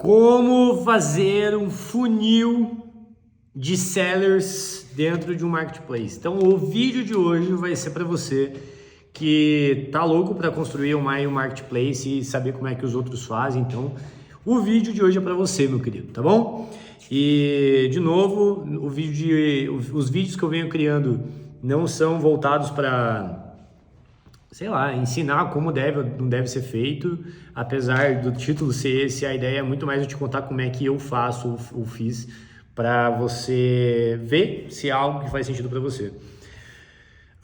Como fazer um funil de sellers dentro de um marketplace. Então o vídeo de hoje vai ser para você que tá louco para construir um marketplace e saber como é que os outros fazem. Então o vídeo de hoje é para você, meu querido, tá bom? E de novo, os vídeos que eu venho criando não são voltados para, sei lá, ensinar como não deve ser feito, apesar do título ser esse, a ideia é muito mais eu te contar como é que eu faço ou fiz para você ver se é algo que faz sentido para você.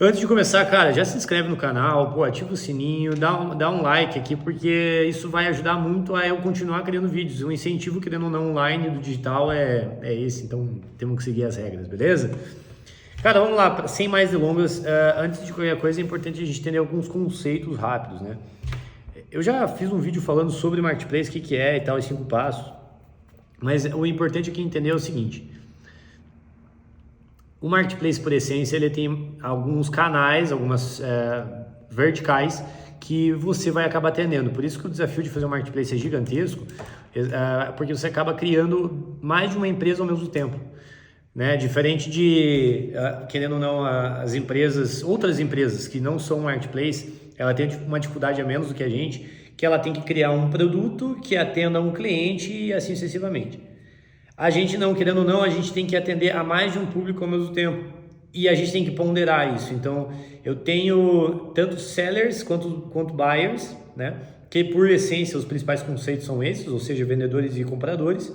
Antes de começar, cara, já se inscreve no canal, pô, ativa o sininho, dá um like aqui, porque isso vai ajudar muito a eu continuar criando vídeos. O incentivo, querendo ou não, online do digital é esse, então temos que seguir as regras, beleza? Cara, vamos lá, sem mais delongas, antes de qualquer coisa é importante a gente entender alguns conceitos rápidos, né? Eu já fiz um vídeo falando sobre Marketplace, o que é e tal, os 5 passos, mas o importante aqui entender é o seguinte: o Marketplace, por essência, ele tem alguns canais, algumas verticais que você vai acabar atendendo. Por isso que o desafio de fazer um Marketplace é gigantesco, porque você acaba criando mais de uma empresa ao mesmo tempo. Né? Diferente de, querendo ou não, as empresas, outras empresas que não são marketplace, ela tem uma dificuldade a menos do que a gente, que ela tem que criar um produto que atenda um cliente e assim sucessivamente. A gente não, querendo ou não, a gente tem que atender a mais de um público ao mesmo tempo e a gente tem que ponderar isso. Então, eu tenho tanto sellers quanto buyers, né? Que por essência os principais conceitos são esses, ou seja, vendedores e compradores.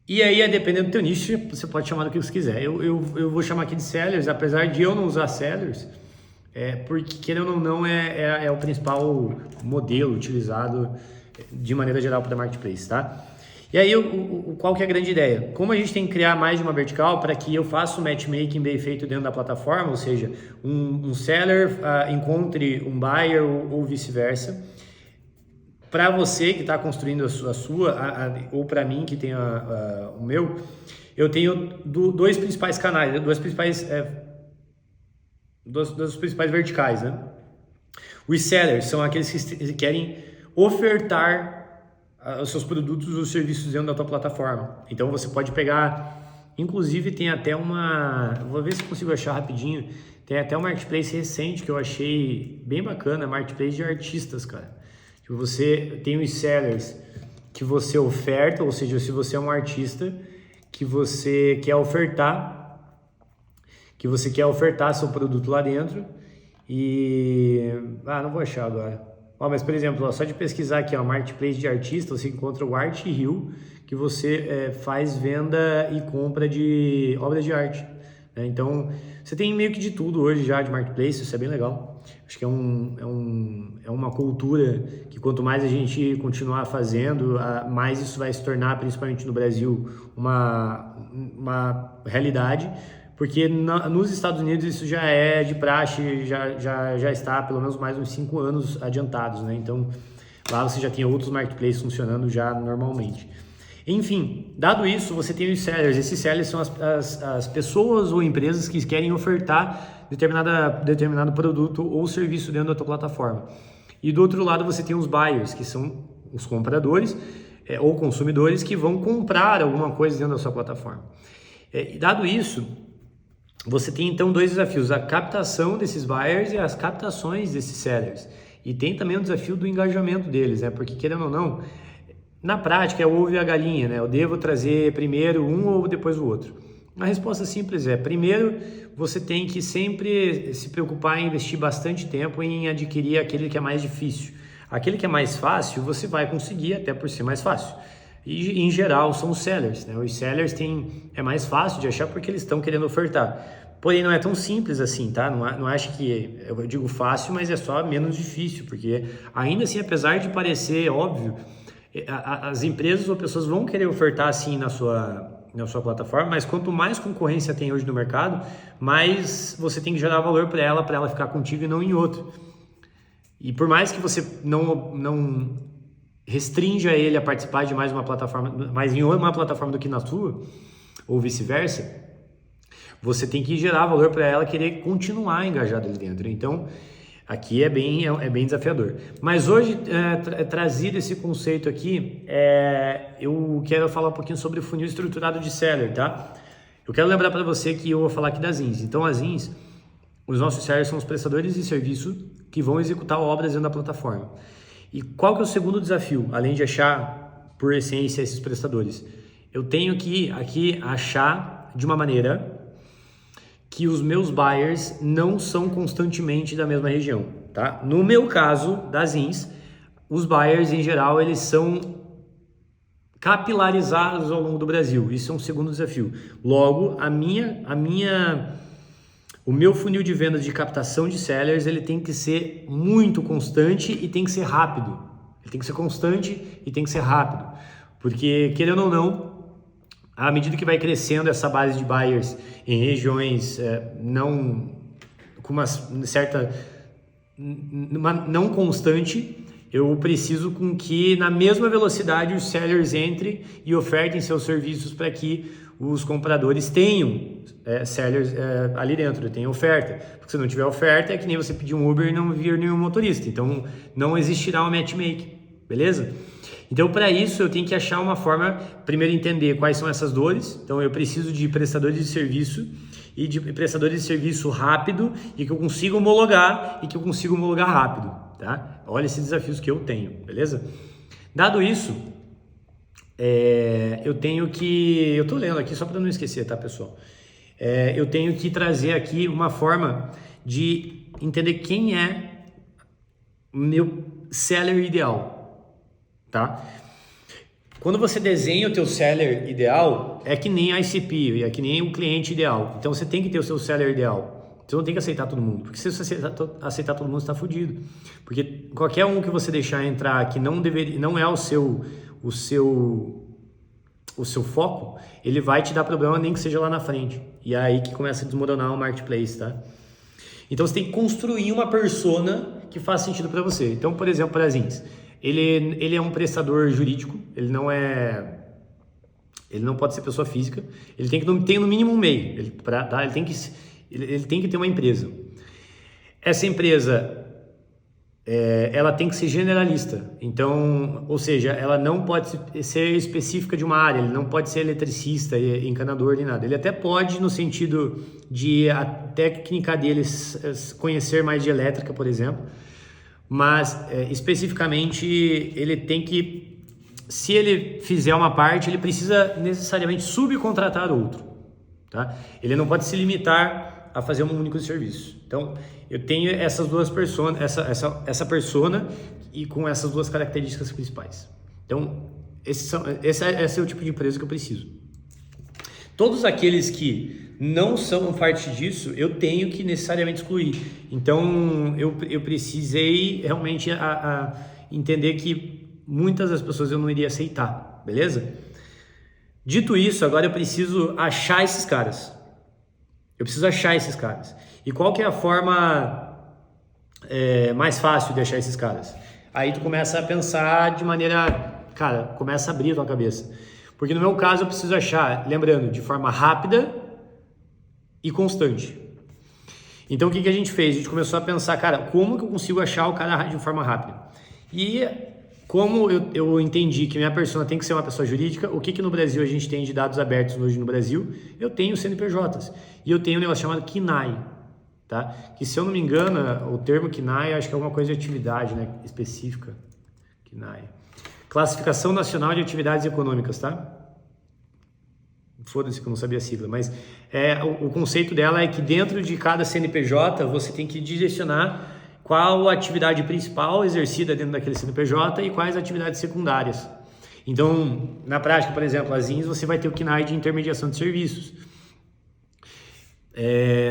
E aí, dependendo do teu nicho, você pode chamar do que você quiser. Eu vou chamar aqui de sellers, apesar de eu não usar sellers, porque querendo ou não é o principal modelo utilizado de maneira geral para marketplace, tá? E aí, qual que é a grande ideia? Como a gente tem que criar mais de uma vertical para que eu faça o matchmaking bem feito dentro da plataforma, ou seja, um seller encontre um buyer ou vice-versa. Para você que está construindo a sua ou para mim que tem o meu, eu tenho dois principais canais, duas principais verticais, né? Os sellers são aqueles que querem ofertar os seus produtos ou serviços dentro da tua plataforma. Então você pode pegar, inclusive tem até vou ver se consigo achar rapidinho, tem até um marketplace recente que eu achei bem bacana, marketplace de artistas, cara. Você tem os sellers que você oferta, ou seja, se você é um artista que você quer ofertar seu produto lá dentro e... não vou achar agora. Mas, por exemplo, só de pesquisar aqui, Marketplace de artista, você encontra o Art Hill, que você faz venda e compra de obras de arte. Então, você tem meio que de tudo hoje já de marketplace, isso é bem legal. Acho que é uma cultura que quanto mais a gente continuar fazendo, mais isso vai se tornar, principalmente no Brasil, uma realidade, porque nos Estados Unidos isso já é de praxe, já está pelo menos mais uns 5 anos adiantados, né? Então, lá você já tem outros marketplaces funcionando já normalmente. Enfim, dado isso, você tem os sellers. Esses sellers são as pessoas ou empresas que querem ofertar determinado produto ou serviço dentro da tua plataforma. E do outro lado você tem os buyers, que são os compradores ou consumidores que vão comprar alguma coisa dentro da sua plataforma. E dado isso, você tem então 2 desafios: a captação desses buyers e as captações desses sellers. E tem também o desafio do engajamento deles, né? Porque querendo ou não, na prática é o ovo e a galinha, né? Eu devo trazer primeiro um ou depois o outro? A resposta simples é: primeiro, você tem que sempre se preocupar em investir bastante tempo em adquirir aquele que é mais difícil. Aquele que é mais fácil, você vai conseguir até por ser mais fácil. E em geral são os sellers, né? Os sellers é mais fácil de achar porque eles estão querendo ofertar. Porém, não é tão simples assim, tá? Não acho que, eu digo fácil, mas é só menos difícil, porque ainda assim, apesar de parecer óbvio, as empresas ou pessoas vão querer ofertar assim na sua plataforma, mas quanto mais concorrência tem hoje no mercado, mais você tem que gerar valor para ela ficar contigo e não em outro. E por mais que você não restrinja ele a participar de mais em uma plataforma do que na sua, ou vice-versa, você tem que gerar valor para ela querer continuar engajada ali dentro. Então, Aqui é bem desafiador. Mas hoje, trazido esse conceito aqui, eu quero falar um pouquinho sobre o funil estruturado de seller, tá? Eu quero lembrar para você que eu vou falar aqui das INs. Então, as INs, os nossos sellers são os prestadores de serviço que vão executar obras dentro da plataforma. E qual que é o segundo desafio, além de achar, por essência, esses prestadores? Eu tenho que aqui achar de uma maneira que os meus buyers não são constantemente da mesma região, tá? No meu caso, das INs, os buyers, em geral, eles são capilarizados ao longo do Brasil. Isso é um segundo desafio. Logo, o meu funil de vendas de captação de sellers, ele tem que ser muito constante e tem que ser rápido. Ele tem que ser constante e tem que ser rápido. Porque, querendo ou não, à medida que vai crescendo essa base de buyers em regiões com uma certa não constante, eu preciso com que na mesma velocidade os sellers entrem e ofertem seus serviços para que os compradores tenham sellers ali dentro, tenham oferta. Porque se não tiver oferta, é que nem você pedir um Uber e não vir nenhum motorista. Então não existirá um matchmaking, beleza? Então, para isso, eu tenho que achar uma forma, primeiro entender quais são essas dores. Então, eu preciso de prestadores de serviço e de prestadores de serviço rápido e que eu consiga homologar rápido, tá? Olha esses desafios que eu tenho, beleza? Dado isso, eu tô lendo aqui só para não esquecer, tá, pessoal? Eu tenho que trazer aqui uma forma de entender quem é o meu seller ideal. Tá? Quando você desenha o teu seller ideal, é que nem a ICP, é que nem o cliente ideal. Então você tem que ter o seu seller ideal. Você não tem que aceitar todo mundo, porque se você aceitar todo mundo, você está fudido. Porque qualquer um que você deixar entrar que não é o seu foco, ele vai te dar problema nem que seja lá na frente. E é aí que começa a desmoronar o marketplace, tá? Então você tem que construir uma persona que faça sentido para você. Então, por exemplo, para as INs, ele é um prestador jurídico, ele não pode ser pessoa física, ele tem que ter no mínimo um MEI, ele tem que ter uma empresa. Essa empresa, ela tem que ser generalista, então, ou seja, ela não pode ser específica de uma área, ele não pode ser eletricista, encanador nem nada. Ele até pode, no sentido de a técnica deles conhecer mais de elétrica, por exemplo, mas especificamente ele tem que, se ele fizer uma parte, ele precisa necessariamente subcontratar outro, tá? Ele não pode se limitar a fazer um único serviço. Então eu tenho essas duas personas, essa persona e com essas duas características principais. Então esse é o tipo de empresa que eu preciso. Todos aqueles que não são parte disso, eu tenho que necessariamente excluir. Então, eu precisei realmente entender que muitas das pessoas eu não iria aceitar, beleza? Dito isso, agora eu preciso achar esses caras. E qual que é a forma mais fácil de achar esses caras? Aí tu começa a pensar de maneira... Cara, começa a abrir a tua cabeça. Porque no meu caso eu preciso achar, lembrando, de forma rápida e constante. Então o que a gente fez? A gente começou a pensar, cara, como que eu consigo achar o cara de forma rápida? E como eu entendi que minha persona tem que ser uma pessoa jurídica, o que no Brasil a gente tem de dados abertos hoje no Brasil? Eu tenho CNPJs e eu tenho um negócio chamado KNAI, tá? Que se eu não me engano, o termo KNAI acho que é alguma coisa de atividade, né? Específica. KNAI. Classificação Nacional de Atividades Econômicas, tá? Foda-se que eu não sabia a sigla, mas o conceito dela é que dentro de cada CNPJ você tem que direcionar qual a atividade principal exercida dentro daquele CNPJ e quais atividades secundárias. Então, na prática, por exemplo, as INs, você vai ter o KNAI de intermediação de serviços.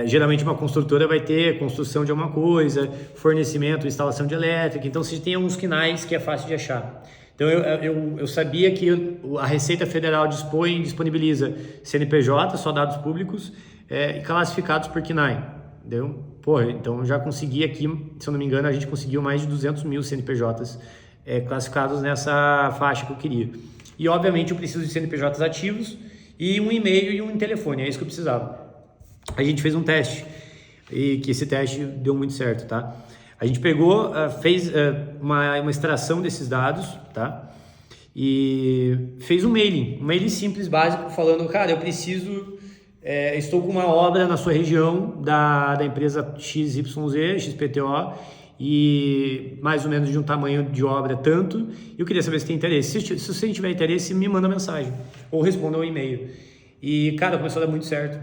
Geralmente uma construtora vai ter construção de alguma coisa, fornecimento, instalação de elétrica, então você tem alguns KNAIs que é fácil de achar. Então eu sabia que a Receita Federal disponibiliza CNPJ, só dados públicos, e classificados por KNAI. Entendeu? Então eu já consegui aqui, se eu não me engano, a gente conseguiu mais de 200 mil CNPJs classificados nessa faixa que eu queria. E obviamente eu preciso de CNPJs ativos e um e-mail e um telefone, é isso que eu precisava. A gente fez um teste, e que esse teste deu muito certo, tá? A gente pegou, fez uma extração desses dados, tá? E fez um mailing simples, básico, falando, cara, eu preciso, estou com uma obra na sua região da empresa XYZ, XPTO, e mais ou menos de um tamanho de obra tanto, e eu queria saber se tem interesse. Se você tiver interesse, me manda mensagem, ou responda um e-mail. E, cara, começou a dar muito certo.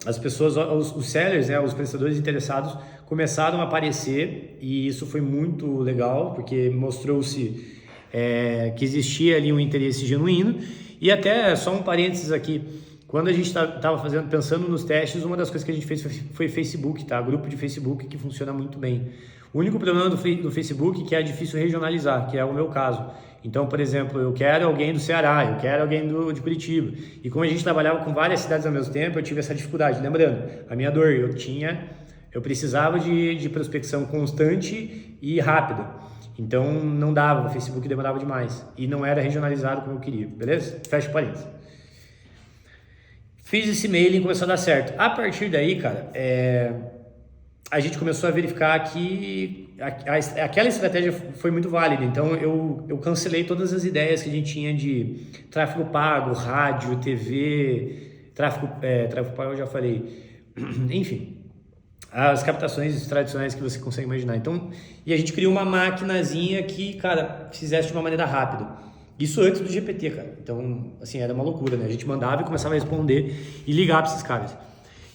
As pessoas, os sellers, né, os prestadores interessados, começaram a aparecer, e isso foi muito legal, porque mostrou-se que existia ali um interesse genuíno. E até só um parênteses aqui, quando a gente estava pensando nos testes, uma das coisas que a gente fez foi Facebook, tá? Grupo de Facebook, que funciona muito bem. O único problema do Facebook é que é difícil regionalizar, que é o meu caso. Então, por exemplo, eu quero alguém do Ceará, eu quero alguém de Curitiba. E como a gente trabalhava com várias cidades ao mesmo tempo, eu tive essa dificuldade. Lembrando, a minha dor, eu precisava de prospecção constante e rápida. Então não dava, o Facebook demorava demais e não era regionalizado como eu queria, beleza? Fecha parênteses. Fiz esse mailing e começou a dar certo. A partir daí, cara, a gente começou a verificar que aquela estratégia foi muito válida. Então eu cancelei todas as ideias que a gente tinha de tráfego pago, rádio, TV, tráfego pago eu já falei, enfim. As captações tradicionais que você consegue imaginar. Então, e a gente criou uma maquinazinha que, cara, fizesse de uma maneira rápida. Isso antes do GPT, cara. Então, assim, era uma loucura, né? A gente mandava e começava a responder e ligar para esses caras.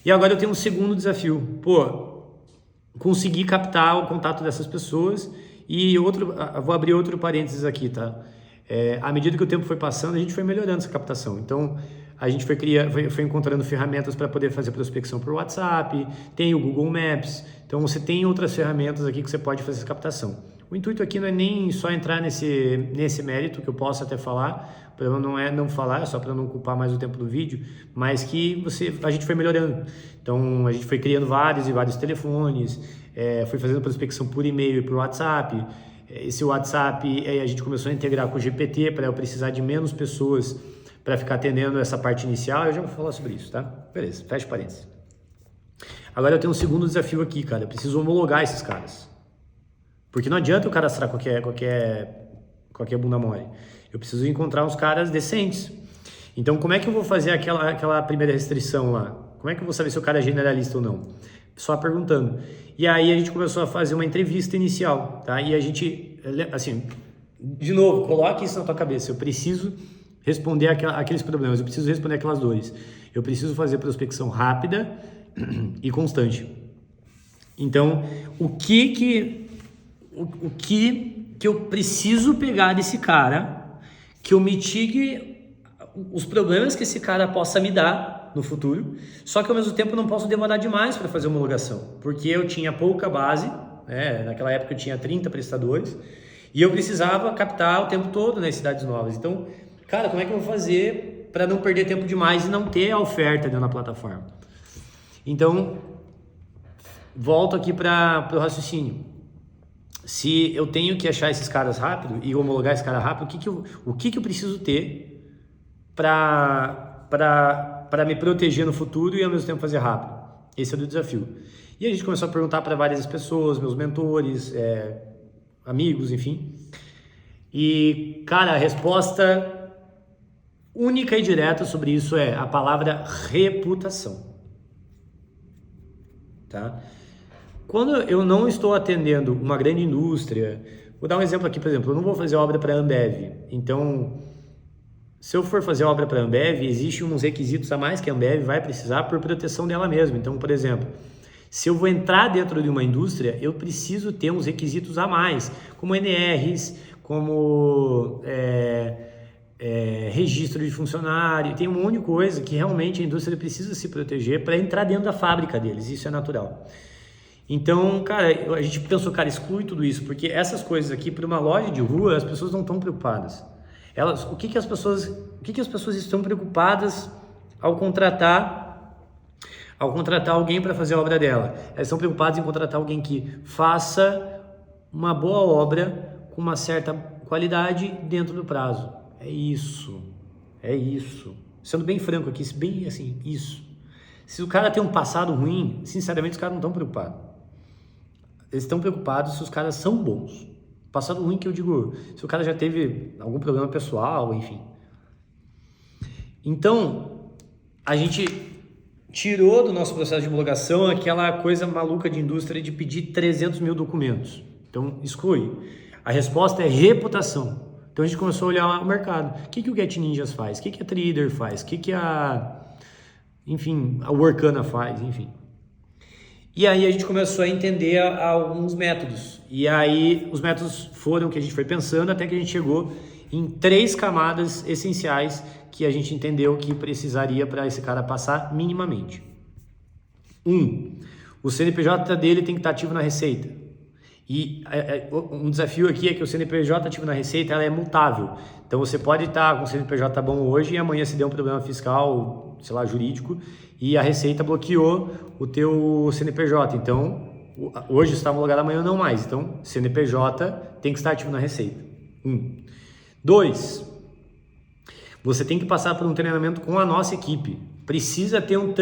E agora eu tenho um segundo desafio. Pô, conseguir captar o contato dessas pessoas e vou abrir outro parênteses aqui, tá? À medida que o tempo foi passando, a gente foi melhorando essa captação. Então, a gente foi encontrando ferramentas para poder fazer prospecção por WhatsApp, tem o Google Maps, então você tem outras ferramentas aqui que você pode fazer essa captação. O intuito aqui não é nem só entrar nesse mérito, que eu posso até falar, o problema não é não falar, é só para não ocupar mais o tempo do vídeo, mas que a gente foi melhorando. Então, a gente foi criando vários e vários telefones, foi fazendo prospecção por e-mail e por WhatsApp. Esse WhatsApp, a gente começou a integrar com o GPT para eu precisar de menos pessoas para ficar atendendo essa parte inicial. Eu já vou falar sobre isso, tá? Beleza, fecha parênteses. Agora eu tenho um segundo desafio aqui, cara. Eu preciso homologar esses caras. Porque não adianta eu cadastrar qualquer bunda mole. Eu preciso encontrar uns caras decentes. Então, como é que eu vou fazer aquela primeira restrição lá? Como é que eu vou saber se o cara é generalista ou não? Só perguntando. E aí a gente começou a fazer uma entrevista inicial, tá? E a gente, assim, de novo, coloque isso na tua cabeça. Eu preciso responder aqueles problemas, eu preciso responder aquelas dores. Eu preciso fazer prospecção rápida e constante. Então, o que eu preciso pegar desse cara, que eu mitigue os problemas que esse cara possa me dar no futuro, só que ao mesmo tempo não posso demorar demais para fazer homologação, porque eu tinha pouca base, naquela época eu tinha 30 prestadores, e eu precisava captar o tempo todo nas cidades novas. Então, cara, como é que eu vou fazer para não perder tempo demais e não ter a oferta dentro da plataforma? Então, volto aqui para o raciocínio. Se eu tenho que achar esses caras rápido e homologar esse cara rápido, o que eu preciso ter para me proteger no futuro e ao mesmo tempo fazer rápido? Esse é o desafio. E a gente começou a perguntar para várias pessoas, meus mentores, amigos, enfim. E, cara, a resposta única e direta sobre isso é a palavra reputação. Tá? Quando eu não estou atendendo uma grande indústria, vou dar um exemplo aqui, por exemplo, eu não vou fazer obra para a Ambev. Então, se eu for fazer obra para a Ambev, existem uns requisitos a mais que a Ambev vai precisar por proteção dela mesma. Então, por exemplo, se eu vou entrar dentro de uma indústria, eu preciso ter uns requisitos a mais, como NRs, como registro de funcionário, tem um monte de coisa que realmente a indústria precisa se proteger para entrar dentro da fábrica deles, isso é natural. Então, cara, a gente pensou, cara, exclui tudo isso, porque essas coisas aqui, para uma loja de rua, as pessoas não estão preocupadas. O que as pessoas estão preocupadas ao contratar alguém para fazer a obra dela? Elas estão preocupadas em contratar alguém que faça uma boa obra com uma certa qualidade dentro do prazo. É isso. Sendo bem franco aqui, bem assim, isso. Se o cara tem um passado ruim, sinceramente os caras não estão preocupados. eles estão preocupados se os caras são bons. Passado ruim que eu digo, se o cara já teve algum problema pessoal, enfim. Então, a gente tirou do nosso processo de homologação aquela coisa maluca de indústria de pedir 300 mil documentos. Então, exclui. A resposta é reputação. Então, a gente começou a olhar o mercado. O que o Get Ninjas faz? O que a Trader faz? O que a Workana faz? Enfim. E aí, a gente começou a entender alguns métodos. E aí, os métodos foram que a gente foi pensando até que a gente chegou em 3 camadas essenciais que a gente entendeu que precisaria para esse cara passar minimamente. 1. O CNPJ dele tem que estar ativo na Receita. E um desafio aqui é que o CNPJ ativo na Receita ela é mutável. Então você pode estar com o CNPJ bom hoje e amanhã se der um problema fiscal, sei lá, jurídico, e a Receita bloqueou o teu CNPJ. Então, hoje está homologado, amanhã não mais. Então, CNPJ tem que estar ativo na Receita. 1. 2. Você tem que passar por um treinamento com a nossa equipe. Precisa ter um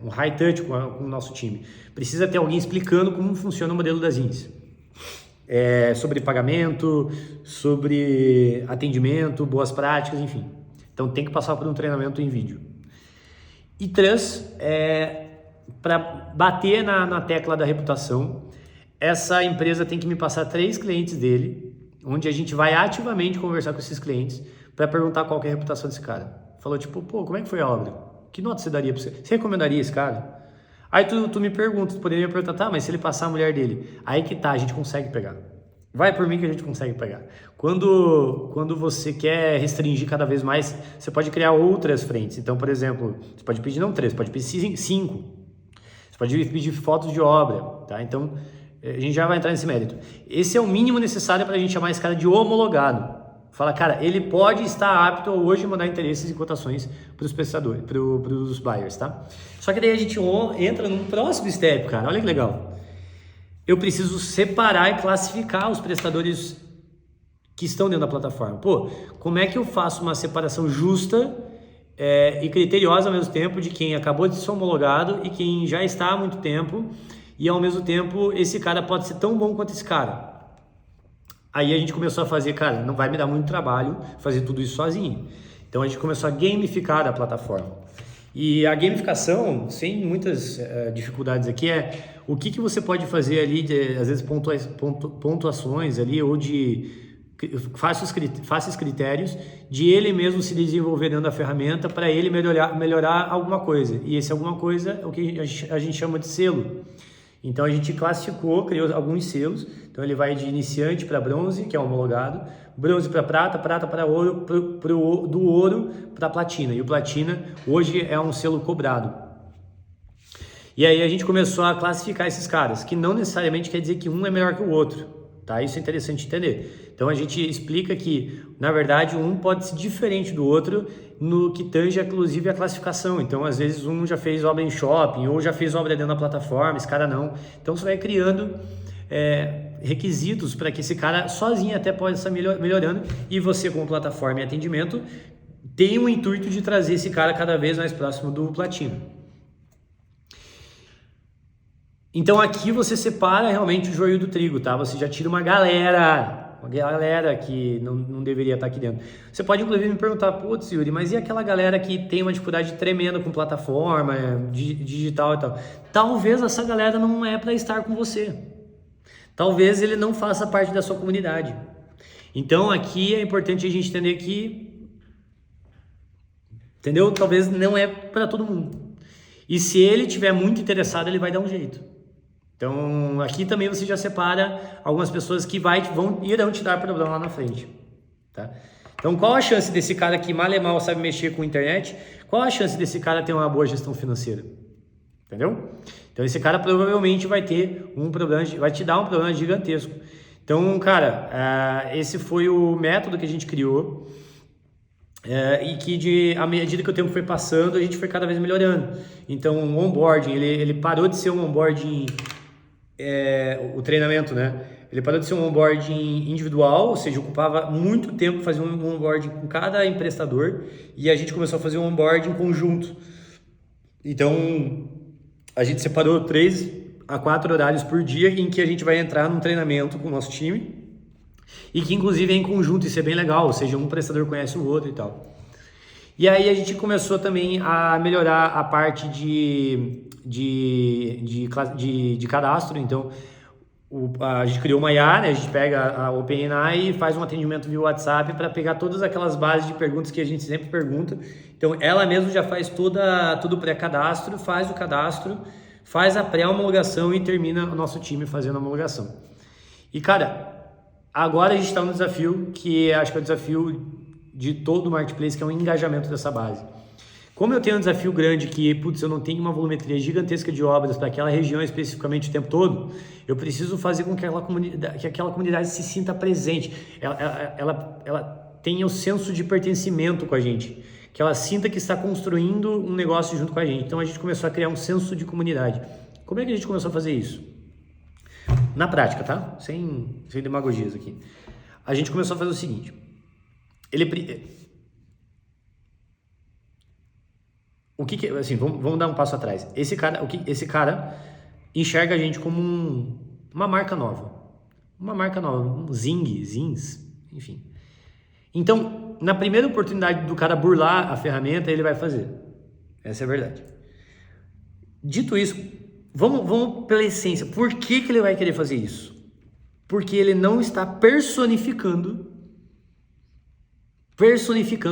high touch com o nosso time. Precisa ter alguém explicando como funciona o modelo das INS. Sobre pagamento, sobre atendimento, boas práticas, enfim. Então tem que passar por um treinamento em vídeo. E 3, para bater na tecla da reputação, essa empresa tem que me passar 3 clientes dele, onde a gente vai ativamente conversar com esses clientes para perguntar qual que é a reputação desse cara. Falou tipo, como é que foi a obra? Que nota você daria para você? Você recomendaria esse cara? Aí tu me pergunta, tu poderia me perguntar, tá, mas se ele passar a mulher dele, aí que tá, a gente consegue pegar. Vai por mim que a gente consegue pegar. Quando você quer restringir cada vez mais, você pode criar outras frentes. Então, por exemplo, você pode pedir não 3, pode pedir 5. Você pode pedir fotos de obra, tá? Então, a gente já vai entrar nesse mérito. Esse é o mínimo necessário para a gente chamar esse cara de homologado. Fala, cara, ele pode estar apto hoje a mandar interesses e cotações para os prestadores, para os buyers, tá? Só que daí a gente entra num próximo step, cara. Olha que legal. Eu preciso separar e classificar os prestadores que estão dentro da plataforma. Como é que eu faço uma separação justa e criteriosa ao mesmo tempo de quem acabou de ser homologado e quem já está há muito tempo e ao mesmo tempo esse cara pode ser tão bom quanto esse cara? Aí a gente começou a fazer, cara, não vai me dar muito trabalho fazer tudo isso sozinho. Então a gente começou a gamificar a plataforma. E a gamificação, sem muitas dificuldades aqui, o que você pode fazer ali, às vezes pontuações ali, ou de fáceis critérios, de ele mesmo se desenvolver dentro da ferramenta para ele melhorar alguma coisa. E esse alguma coisa é o que a gente chama de selo. Então a gente classificou, criou alguns selos. Então ele vai de iniciante para bronze, que é homologado, bronze para prata, prata para ouro, do ouro para platina. E o platina hoje é um selo cobrado. E aí a gente começou a classificar esses caras, que não necessariamente quer dizer que um é melhor que o outro, tá? Isso é interessante entender. Então a gente explica que, na verdade, um pode ser diferente do outro no que tange, inclusive, a classificação. Então, às vezes, um já fez obra em shopping ou já fez obra dentro da plataforma, esse cara não. Então, você vai criando requisitos para que esse cara sozinho até possa estar melhorando e você, como plataforma e atendimento, tem o intuito de trazer esse cara cada vez mais próximo do platino. Então, aqui você separa realmente o joio do trigo, tá? Você já tira uma galera que não deveria estar aqui dentro. Você pode, inclusive, me perguntar, putz, Yuri, mas e aquela galera que tem uma dificuldade tremenda com plataforma, digital e tal? Talvez essa galera não é para estar com você. Talvez ele não faça parte da sua comunidade. Então, aqui é importante a gente entender que, entendeu? Talvez não é para todo mundo. E se ele tiver muito interessado, ele vai dar um jeito. Então, aqui também você já separa algumas pessoas que irão te dar problema lá na frente, tá? Então, qual a chance desse cara que mal e mal sabe mexer com a internet? Qual a chance desse cara ter uma boa gestão financeira? Entendeu? Então, esse cara provavelmente vai ter um problema, vai te dar um problema gigantesco. Então, cara, esse foi o método que a gente criou e que, à medida que o tempo foi passando, a gente foi cada vez melhorando. Então, o onboarding, ele parou de ser um onboarding... o treinamento, né? Ele parou de ser um onboarding individual, ou seja, ocupava muito tempo fazer um onboarding com cada emprestador e a gente começou a fazer um onboarding conjunto. Então, a gente separou 3 a 4 horários por dia em que a gente vai entrar num treinamento com o nosso time e que inclusive é em conjunto, isso é bem legal, ou seja, um prestador conhece o outro e tal. E aí a gente começou também a melhorar a parte de cadastro, então a gente criou uma IA, né? A gente pega a OpenAI e faz um atendimento via WhatsApp para pegar todas aquelas bases de perguntas que a gente sempre pergunta. Então ela mesmo já faz todo o pré-cadastro, faz o cadastro, faz a pré-homologação e termina o nosso time fazendo a homologação. E cara, agora a gente está no desafio que acho que é o desafio de todo o marketplace, que é o engajamento dessa base. Como eu tenho um desafio grande que, putz, eu não tenho uma volumetria gigantesca de obras para aquela região especificamente o tempo todo, eu preciso fazer com que aquela comunidade se sinta presente, ela tenha o senso de pertencimento com a gente, que ela sinta que está construindo um negócio junto com a gente. Então a gente começou a criar um senso de comunidade. Como é que a gente começou a fazer isso? Na prática, tá? Sem demagogias aqui. A gente começou a fazer o seguinte. Assim, vamos dar um passo atrás. Esse cara enxerga a gente como uma marca nova. Uma marca nova, um zins, enfim. Então, na primeira oportunidade do cara burlar a ferramenta, ele vai fazer. Essa é a verdade. Dito isso, vamos pela essência. Por que ele vai querer fazer isso? Porque ele não está personificando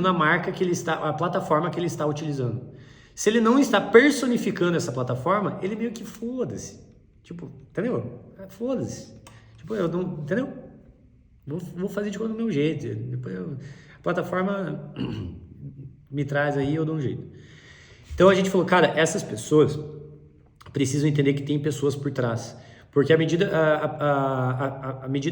a marca que ele está, a plataforma que ele está utilizando. Se ele não está personificando essa plataforma, ele meio que foda-se. Tipo, entendeu? Foda-se. Tipo, eu não, entendeu? Vou fazer de qualquer meu jeito. Depois a plataforma me traz aí, eu dou um jeito. Então a gente falou, cara, essas pessoas precisam entender que tem pessoas por trás. Porque à medida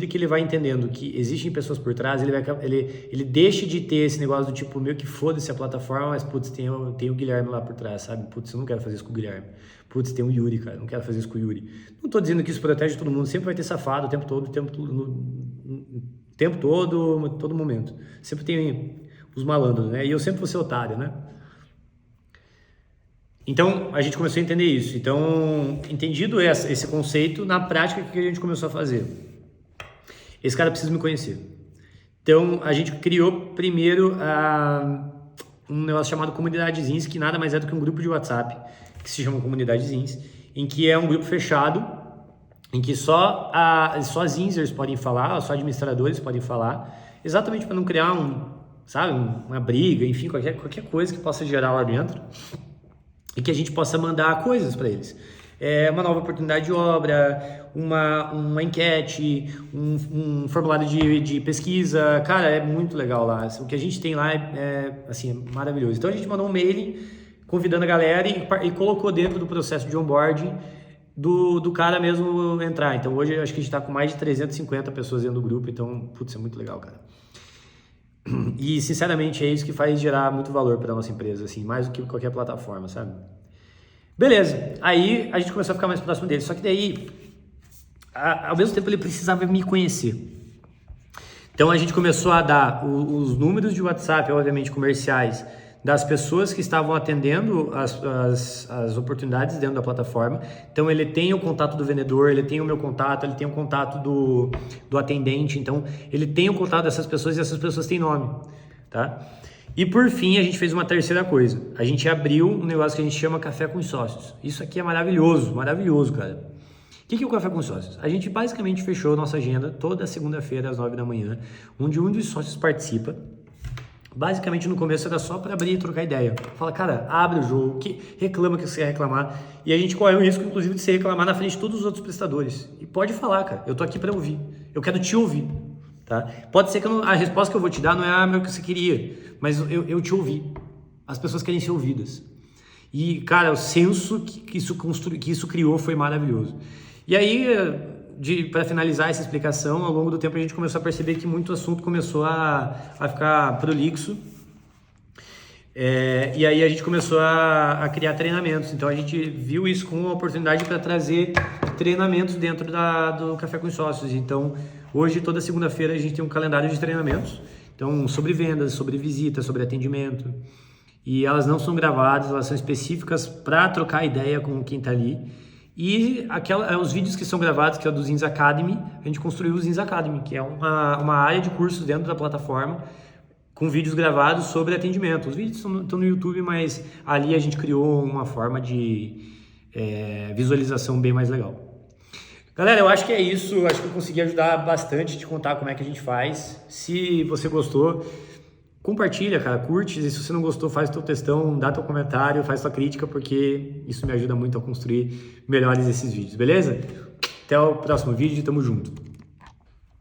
que ele vai entendendo que existem pessoas por trás, ele deixa de ter esse negócio do tipo, meio que foda-se a plataforma, mas putz, tem o Guilherme lá por trás, sabe? Putz, eu não quero fazer isso com o Guilherme. Putz, tem o Yuri, cara, eu não quero fazer isso com o Yuri. Não tô dizendo que isso protege todo mundo, sempre vai ter safado o tempo todo momento. Sempre tem os malandros, né? E eu sempre vou ser otário, né? Então, a gente começou a entender isso. Então, entendido esse conceito, na prática, o que a gente começou a fazer? Esse cara precisa me conhecer. Então, a gente criou primeiro um negócio chamado Comunidade Zins, que nada mais é do que um grupo de WhatsApp, que se chama Comunidade Zins, em que é um grupo fechado, em que só Zinzers podem falar, só administradores podem falar, exatamente para não criar uma briga, enfim, qualquer coisa que possa gerar lá dentro. E que a gente possa mandar coisas para eles. Uma nova oportunidade de obra, uma enquete, um formulário de pesquisa. Cara, é muito legal lá. O que a gente tem lá é maravilhoso. Então a gente mandou um mail convidando a galera e colocou dentro do processo de onboarding do cara mesmo entrar. Então hoje eu acho que a gente está com mais de 350 pessoas dentro do grupo. Então, putz, é muito legal, cara. E, sinceramente, é isso que faz gerar muito valor para nossa empresa, assim, mais do que qualquer plataforma, sabe? Beleza, aí a gente começou a ficar mais próximo dele, só que daí, ao mesmo tempo, ele precisava me conhecer. Então, a gente começou a dar os números de WhatsApp, obviamente, comerciais, das pessoas que estavam atendendo as oportunidades dentro da plataforma. Então ele tem o contato do vendedor, ele tem o meu contato, ele tem o contato do atendente, então ele tem o contato dessas pessoas e essas pessoas têm nome, tá? E por fim a gente fez uma terceira coisa, a gente abriu um negócio que a gente chama Café com os Sócios. Isso aqui é maravilhoso, maravilhoso, cara. O que é o Café com os Sócios? A gente basicamente fechou nossa agenda toda segunda-feira às 9 da manhã, onde um dos sócios participa. Basicamente no começo era só para abrir e trocar ideia. Fala, cara, abre o jogo, reclama que você quer reclamar. E a gente corre o risco, inclusive, de você reclamar na frente de todos os outros prestadores. E pode falar, cara, eu tô aqui para ouvir. Eu quero te ouvir, tá? Pode ser que a resposta que eu vou te dar não é a que você queria, mas eu te ouvi. As pessoas querem ser ouvidas. E, cara, o senso que isso criou foi maravilhoso. E aí, para finalizar essa explicação, ao longo do tempo a gente começou a perceber que muito assunto começou a ficar prolixo. E aí a gente começou a criar treinamentos. Então a gente viu isso como uma oportunidade para trazer treinamentos dentro do Café com os Sócios. Então hoje, toda segunda-feira, a gente tem um calendário de treinamentos. Então, sobre vendas, sobre visita, sobre atendimento. e elas não são gravadas, elas são específicas para trocar ideia com quem está ali. E os vídeos que são gravados, que é do Zins Academy, a gente construiu o Zins Academy, que é uma área de cursos dentro da plataforma, com vídeos gravados sobre atendimento. Os vídeos estão no YouTube, mas ali a gente criou uma forma de visualização bem mais legal. Galera, eu acho que é isso. Eu acho que eu consegui ajudar bastante, te contar como é que a gente faz. Se você gostou, compartilha, cara, curte. E se você não gostou, faz teu textão, dá teu comentário, faz tua crítica, porque isso me ajuda muito a construir melhores esses vídeos, beleza? Até o próximo vídeo, tamo junto.